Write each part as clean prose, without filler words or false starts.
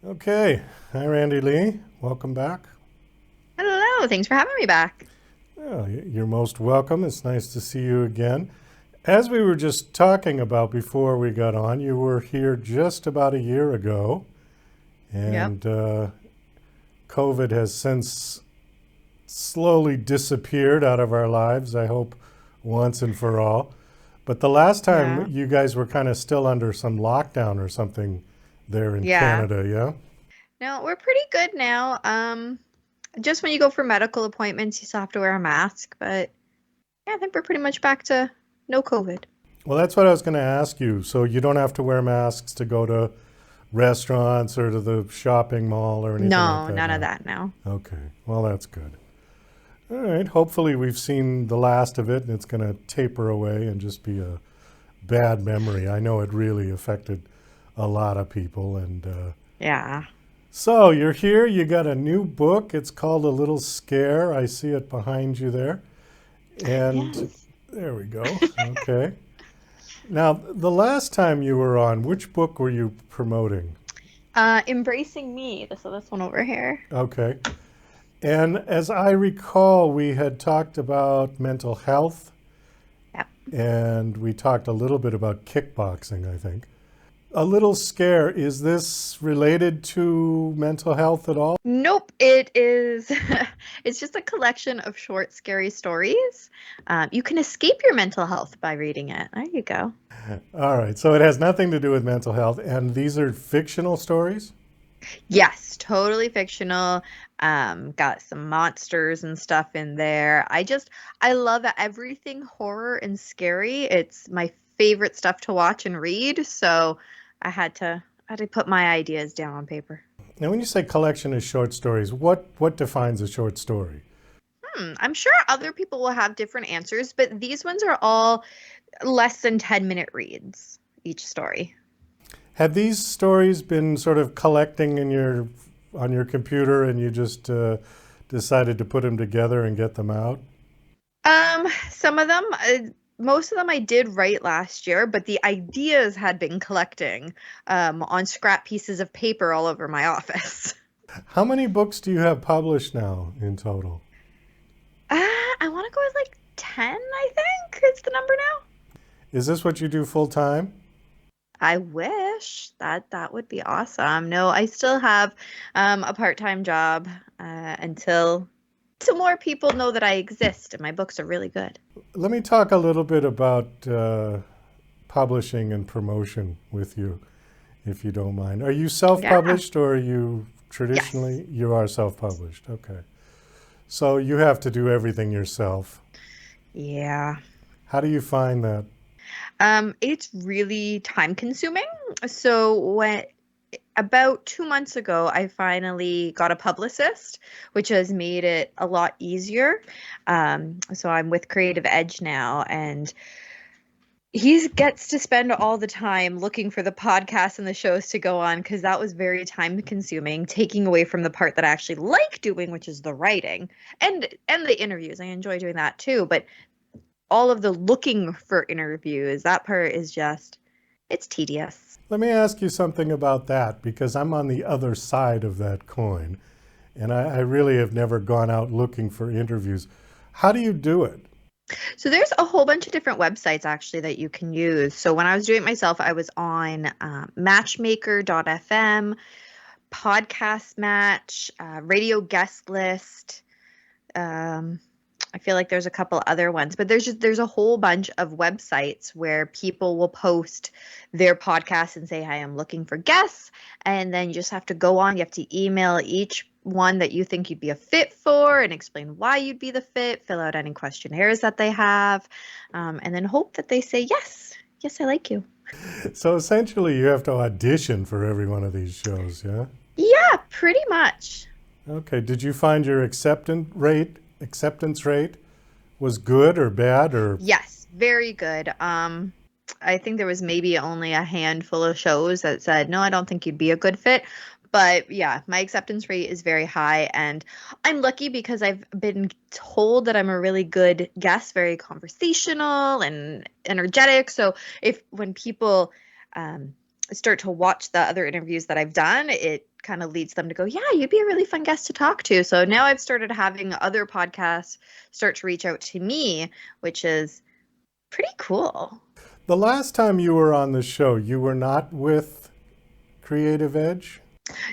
Okay. Hi, Randy-Lee. Welcome back. Hello, thanks for having me back. Well, you're most welcome. It's nice to see you again. As we were just talking about before we got on, you were here just about a year ago, Yep. and COVID has since slowly disappeared out of our lives, I hope, once and for all. But the last time Yeah. you guys were kind of still under some lockdown or something there in Yeah. Canada, yeah? No, we're pretty good now. Just when you go for medical appointments, you still have to wear a mask, but yeah, I think we're pretty much back to no COVID. Well, that's what I was going to ask you. So you don't have to wear masks to go to restaurants or to the shopping mall or anything like No, that none of now? that now. Okay, well, that's good. All right, hopefully we've seen the last of it and it's going to taper away and just be a bad memory. I know it really affected a lot of people. And Yeah. so you're here, you got a new book. It's called A Little Scare. I see it behind you there. And Yes. there we go. Okay. Now, the last time you were on, which book were you promoting? Embracing me. So this one over here. Okay. And as I recall, we had talked about mental health Yep. and we talked a little bit about kickboxing, I think. A Little Scare, is this related to mental health at all? Nope, it is. It's just a collection of short, scary stories. You can escape your mental health by reading it. There you go. All right. So it has nothing to do with mental health. And these are fictional stories? Yes, totally fictional. Got some monsters and stuff in there. I love everything horror and scary. It's my favorite stuff to watch and read. So I had to put my ideas down on paper. Now, when you say collection of short stories, what defines a short story? I'm sure other people will have different answers, but these ones are all less than 10-minute reads, each story. Have these stories been sort of collecting in your on your computer, and you just decided to put them together and get them out? Some of them, most of them I did write last year, but the ideas had been collecting on scrap pieces of paper all over my office. How many books do you have published now in total? I want to go with like 10, I think is the number now. Is this what you do full time? I wish that would be awesome. No, I still have a part-time job until more people know that I exist and my books are really good. Let me talk a little bit about publishing and promotion with you, if you don't mind. Are you Yeah. self-published or are you Yes. traditionally? You are self-published. Okay. So you have to do everything yourself. Yeah. How do you find that? It's really time consuming. So when about 2 months ago, I finally got a publicist, which has made it a lot easier. So I'm with Creative Edge now, and he gets to spend all the time looking for the podcasts and the shows to go on because that was very time consuming, taking away from the part that I actually like doing, which is the writing and the interviews. I enjoy doing that too, but all of the looking for interviews, that part is just it's tedious. Let me ask you something about that because I'm on the other side of that coin and I really have never gone out looking for interviews. How do you do it? So there's a whole bunch of different websites actually that you can use. So when I was doing it myself, I was on matchmaker.fm, podcast match, radio guest list. Um, I feel like there's a couple other ones, but there's a whole bunch of websites where people will post their podcasts and say, "Hi, I'm looking for guests," and then you just have to go on. You have to email each one that you think you'd be a fit for and explain why you'd be the fit. Fill out any questionnaires that they have, and then hope that they say yes. Yes, I like you. So essentially, you have to audition for every one of these shows, yeah? Yeah, pretty much. Okay. Did you find your acceptance rate was good or bad or Yes, very good. I think there was maybe only a handful of shows that said, no, I don't think you'd be a good fit. But yeah, my acceptance rate is very high. And I'm lucky because I've been told that I'm a really good guest, very conversational and energetic. So if when people um, start to watch the other interviews that I've done, it kind of leads them to go, yeah, you'd be a really fun guest to talk to. So now I've started having other podcasts start to reach out to me, which is pretty cool. The last time you were on the show, you were not with Creative Edge?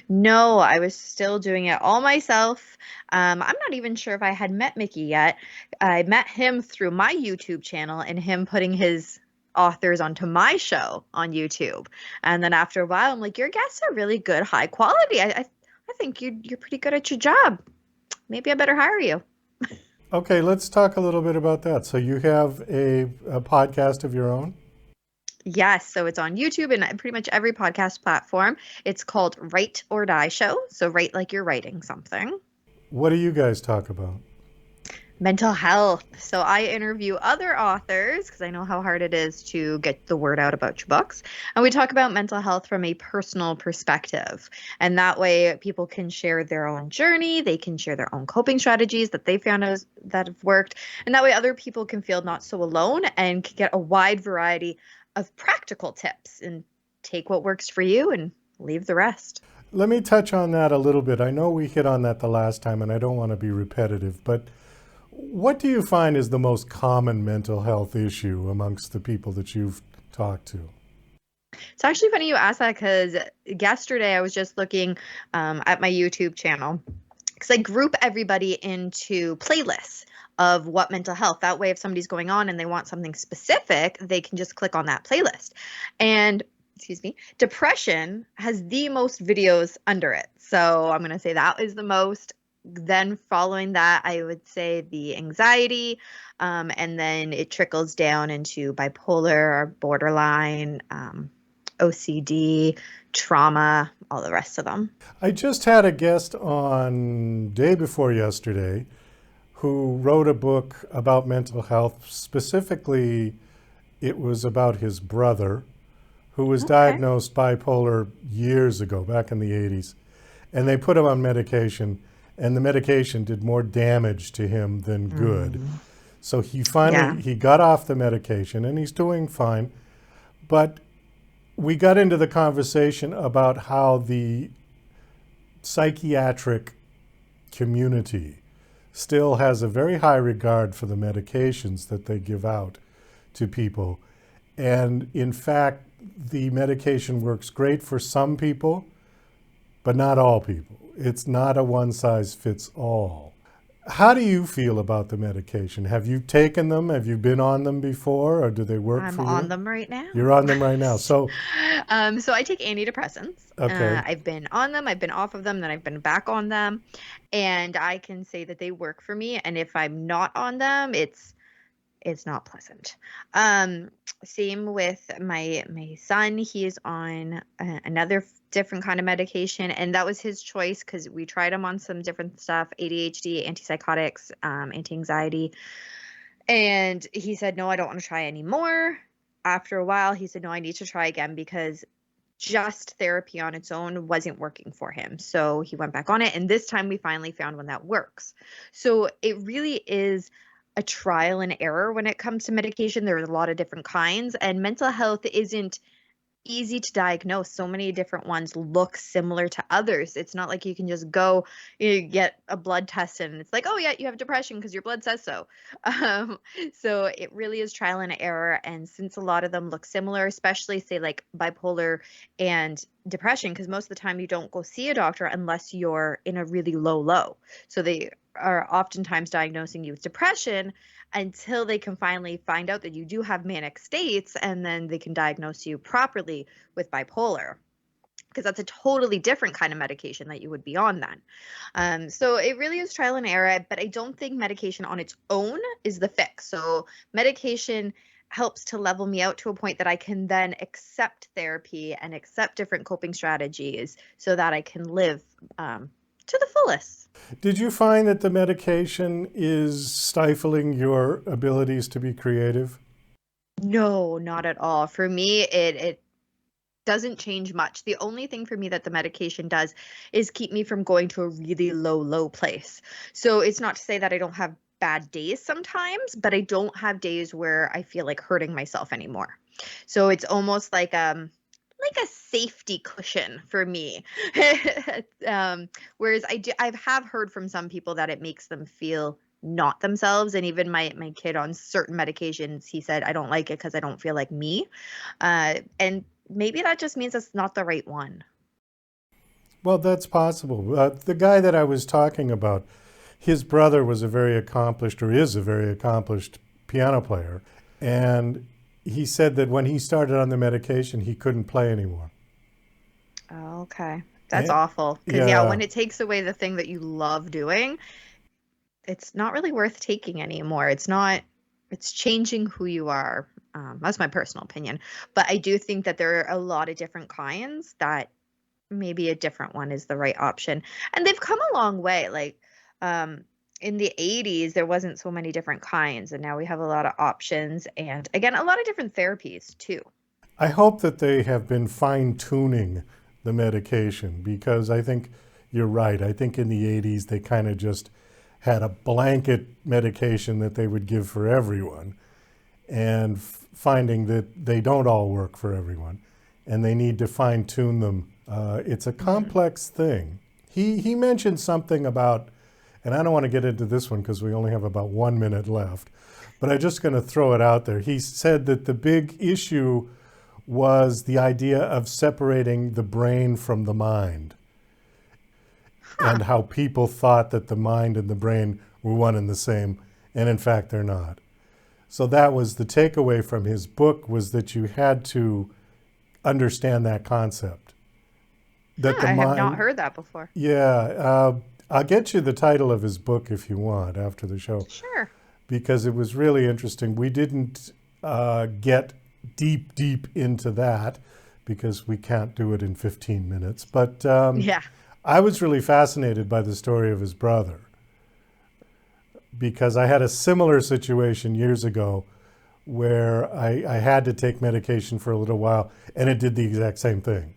No, I was still doing it all myself. I'm not even sure if I had met Mickey yet. I met him through my YouTube channel and him putting his authors onto my show on YouTube. And then after a while, I'm like, your guests are really good, high quality. I think you're pretty good at your job. Maybe I better hire you. Okay, let's talk a little bit about that. So you have a podcast of your own? Yes, so it's on YouTube and pretty much every podcast platform. It's called Write or Die Show. So write like you're writing something. What do you guys talk about? Mental health. So I interview other authors because I know how hard it is to get the word out about your books. And we talk about mental health from a personal perspective. And that way people can share their own journey. They can share their own coping strategies that they found that have worked. And that way other people can feel not so alone and can get a wide variety of practical tips and take what works for you and leave the rest. Let me touch on that a little bit. I know we hit on that the last time, and I don't want to be repetitive, but what do you find is the most common mental health issue amongst the people that you've talked to? It's actually funny you asked that because yesterday I was just looking at my YouTube channel because I group everybody into playlists of what mental health. That way, if somebody's going on and they want something specific, they can just click on that playlist. And excuse me, depression has the most videos under it. So I'm going to say that is the most. Then following that, I would say the anxiety, and then it trickles down into bipolar, borderline, OCD, trauma, all the rest of them. I just had a guest on day before yesterday who wrote a book about mental health. Specifically, it was about his brother who was diagnosed bipolar years ago, back in the 80s. And they put him on medication, and the medication did more damage to him than good. So he finally, he got off the medication and he's doing fine. But we got into the conversation about how the psychiatric community still has a very high regard for the medications that they give out to people. And in fact, the medication works great for some people, but not all people. It's not a one-size-fits-all. How do you feel about the medication? Have you taken them? Have you been on them before, or do they work for you? I'm on them right now. You're on them right now. So I take antidepressants. Okay. I've been on them, I've been off of them, then I've been back on them. And I can say that they work for me. And if I'm not on them, it's not pleasant. Same with my son. He is on another different kind of medication, and that was his choice because we tried him on some different stuff: ADHD, antipsychotics, anti-anxiety, and he said, "No, I don't want to try anymore." After a while, he said, "No, I need to try again because just therapy on its own wasn't working for him." So he went back on it, and this time we finally found one that works. So it really is a trial and error when it comes to medication. There's a lot of different kinds, and mental health isn't easy to diagnose. So many different ones look similar to others. It's not like you can just go, you get a blood test and it's like, oh yeah, you have depression because your blood says so. So it really is trial and error. And since a lot of them look similar, especially say like bipolar and depression, because most of the time you don't go see a doctor unless you're in a really low. So they are oftentimes diagnosing you with depression until they can finally find out that you do have manic states, and then they can diagnose you properly with bipolar, because that's a totally different kind of medication that you would be on then. So it really is trial and error, but I don't think medication on its own is the fix. So medication helps to level me out to a point that I can then accept therapy and accept different coping strategies so that I can live to the fullest. did you find that the medication is stifling your abilities to be creative? No, not at all. For me, it doesn't change much. The only thing for me that the medication does is keep me from going to a really low place. So it's not to say that I don't have bad days sometimes, but I don't have days where I feel like hurting myself anymore. So it's almost like like a safety cushion for me. Whereas I have heard from some people that it makes them feel not themselves. And even my kid on certain medications, he said, I don't like it because I don't feel like me. And maybe that just means it's not the right one. Well, that's possible. The guy that I was talking about, his brother was a very accomplished, or is a very accomplished piano player. And he said that when he started on the medication, he couldn't play anymore. Okay. That's Eh, awful. Because, yeah, yeah, when it takes away the thing that you love doing, it's not really worth taking anymore. It's changing who you are. That's my personal opinion. But I do think that there are a lot of different kinds that maybe a different one is the right option. And they've come a long way. Like um, in the 80s, there wasn't so many different kinds. And now we have a lot of options. And again, a lot of different therapies too. I hope that they have been fine tuning the medication because I think you're right. I think in the 80s, they kind of just had a blanket medication that they would give for everyone, and finding that they don't all work for everyone and they need to fine tune them. It's a Hmm. complex thing. He mentioned something about, and I don't want to get into this one because we only have about 1 minute left, but I'm just going to throw it out there. He said that the big issue was the idea of separating the brain from the mind, Huh. and how people thought that the mind and the brain were one and the same, and in fact they're not. So that was the takeaway from his book, was that you had to understand that concept. That Huh. the I have not mind, heard that before. yeah, I'll get you the title of his book if you want after the show, Sure. because it was really interesting. We didn't get deep into that because we can't do it in 15 minutes. But Yeah. I was really fascinated by the story of his brother because I had a similar situation years ago where I had to take medication for a little while and it did the exact same thing.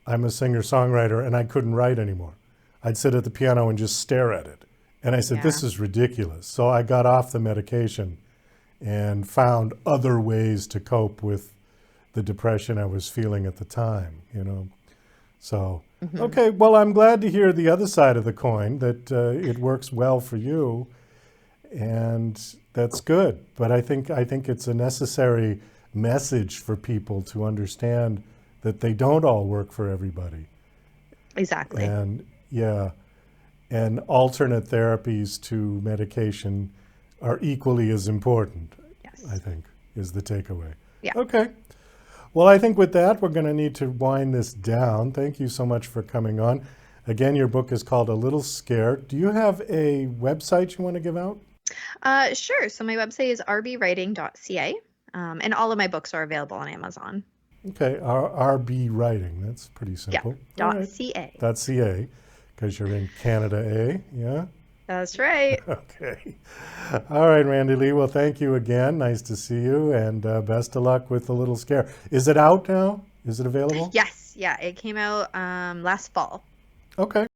I'm a singer songwriter and I couldn't write anymore. I'd sit at the piano and just stare at it. And I said, Yeah. this is ridiculous. So I got off the medication and found other ways to cope with the depression I was feeling at the time, you know. So, Hmm. okay, well, I'm glad to hear the other side of the coin, that it works well for you, and that's good. But I think it's a necessary message for people to understand that they don't all work for everybody, Exactly. and yeah, and alternate therapies to medication are equally as important, I Yes. think, is the takeaway. Yeah. Okay. Well, I think with that, we're going to need to wind this down. Thank you so much for coming on. Again, your book is called A Little Scared. Do you have a website you want to give out? Sure. So my website is rbwriting.ca, and all of my books are available on Amazon. Okay, RB Writing. That's pretty Yeah. simple. All right. .ca. .ca, because you're in Canada, eh? Yeah? That's right. Okay. All right, Randi-Lee. Well, thank you again. Nice to see you, and best of luck with A Little Scare. Is it out now? Is it available? Yes. Yeah. It came out last fall. Okay.